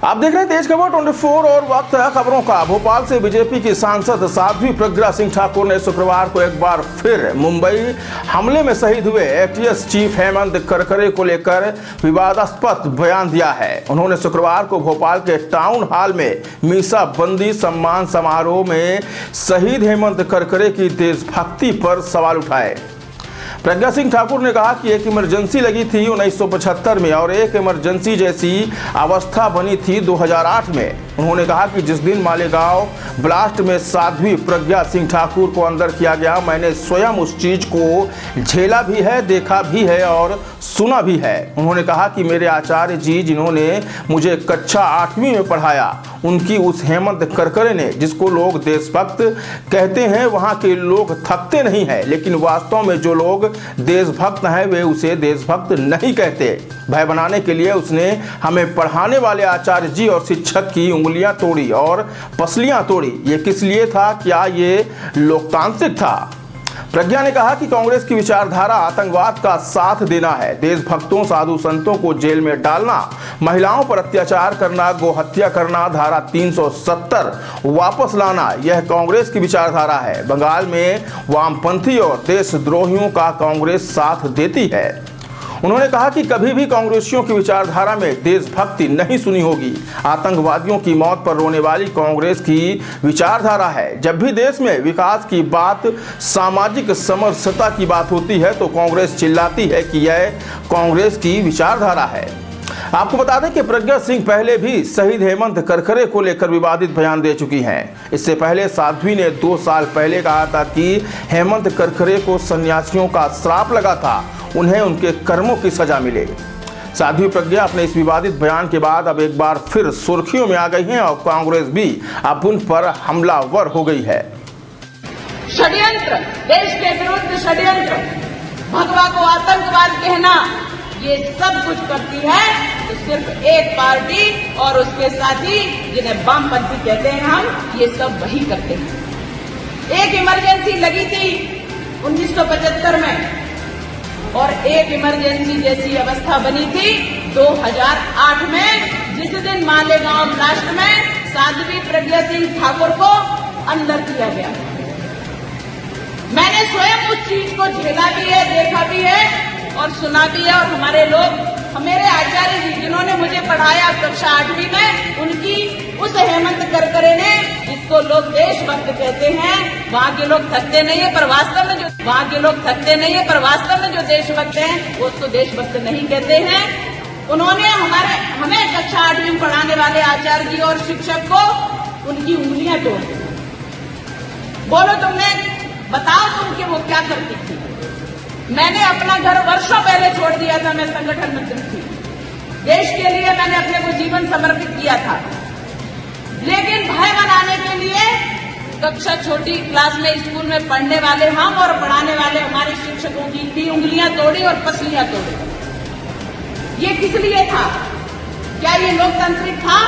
आप देख रहे हैं तेज खबर 24 और वक्त है खबरों का। भोपाल से बीजेपी की सांसद साध्वी प्रज्ञा सिंह ठाकुर ने शुक्रवार को एक बार फिर मुंबई हमले में शहीद हुए एटीएस चीफ हेमंत करकरे को लेकर विवादास्पद बयान दिया है। उन्होंने शुक्रवार को भोपाल के टाउन हॉल में मीसा बंदी सम्मान समारोह में शहीद हेमंत करकरे की देशभक्ति पर सवाल उठाए। प्रज्ञा सिंह ठाकुर ने कहा कि एक इमरजेंसी लगी थी 1975 में और एक इमरजेंसी जैसी अवस्था बनी थी 2008 में। उन्होंने कहा कि जिस दिन मालेगांव ब्लास्ट में साध्वी प्रज्ञा सिंह ठाकुर को अंदर किया गया, मैंने स्वयं उस चीज को झेला भी है, देखा भी है और सुना भी है। उन्होंने कहा कि मेरे आचार्य जी जिन्होंने मुझे कक्षा 8वीं में पढ़ाया, उनकी उस हेमंत करकरे ने, जिसको लोग देशभक्त कहते हैं, वहाँ के लोग थकते नहीं हैं, लेकिन वास्तव में जो लोग देशभक्त हैं वे उसे देशभक्त नहीं कहते। भय बनाने के लिए उसने हमें पढ़ाने वाले आचार्य जी और शिक्षक की उंगलियां तोड़ी और पसलियां तोड़ी। ये किस लिए था? क्या ये लोकतांत्रिक था? प्रज्ञा ने कहा कि कांग्रेस की विचारधारा आतंकवाद का साथ देना है, देशभक्तों साधु संतों को जेल में डालना, महिलाओं पर अत्याचार करना, गोहत्या करना, धारा 370 वापस लाना, यह कांग्रेस की विचारधारा है। बंगाल में वामपंथी और देशद्रोहियों का कांग्रेस साथ देती है। उन्होंने कहा कि कभी भी कांग्रेसियों की विचारधारा में देशभक्ति नहीं सुनी होगी। आतंकवादियों की मौत पर रोने वाली कांग्रेस की विचारधारा है। जब भी देश में विकास की बात, सामाजिक समरसता की बात होती है तो कांग्रेस चिल्लाती है कि यह कांग्रेस की विचारधारा है। आपको बता दें कि प्रज्ञा सिंह पहले भी शहीद हेमंत करकरे को लेकर विवादित बयान दे चुकी हैं। इससे पहले साध्वी ने 2 साल पहले कहा था कि हेमंत करकरे को सन्यासियों का श्राप लगा था, उन्हें उनके कर्मों की सजा मिले। साध्वी प्रज्ञा अपने इस विवादित बयान के बाद अब एक बार फिर सुर्खियों में आ गई हैं और कांग्रेस भी अब उन पर हमलावर हो गई है। षड्यंत्र, देश के विरुद्ध षड्यंत्र, भगवा को आतंकवाद कहना, ये सब कुछ करती है तो सिर्फ एक पार्टी और उसके साथी जिन्हें वामपंथी कहते हैं हम, ये सब वही करते हैं। एक इमरजेंसी लगी थी 1975 में और एक इमरजेंसी जैसी अवस्था बनी थी 2008 में, जिस दिन मालेगांव ब्लास्ट में साध्वी प्रज्ञा सिंह ठाकुर को अंदर किया गया। मैंने स्वयं उस चीज को झेला भी है, देखा भी है और सुना भी है। और हमारे लोग, मेरे आचार्य जी जिन्होंने मुझे पढ़ाया कक्षा 8वीं में, उनकी उस हेमंत करकरे ने, जिसको लोग देशभक्त कहते हैं, वहाँ के लोग थकते नहीं है, पर वास्तव में जो देशभक्त हैं वो उसको देशभक्त नहीं कहते हैं। उन्होंने हमें कक्षा 8वीं में पढ़ाने वाले आचार्य जी और शिक्षक को उनकी उंगलियां तोड़ दी। बोलो तुमने, बताओ तुम कि वो क्या करती थी। मैंने अपना घर वर्षों पहले छोड़ दिया था, मैं संगठन मंत्री थी, देश के लिए मैंने अपने को जीवन समर्पित किया था, लेकिन भय बनाने के लिए कक्षा छोटी क्लास में स्कूल में पढ़ने वाले हम और पढ़ाने वाले हमारे शिक्षकों की उंगलियां तोड़ी और पसलियां तोड़ी। ये किस लिए था? क्या ये लोकतांत्रिक था?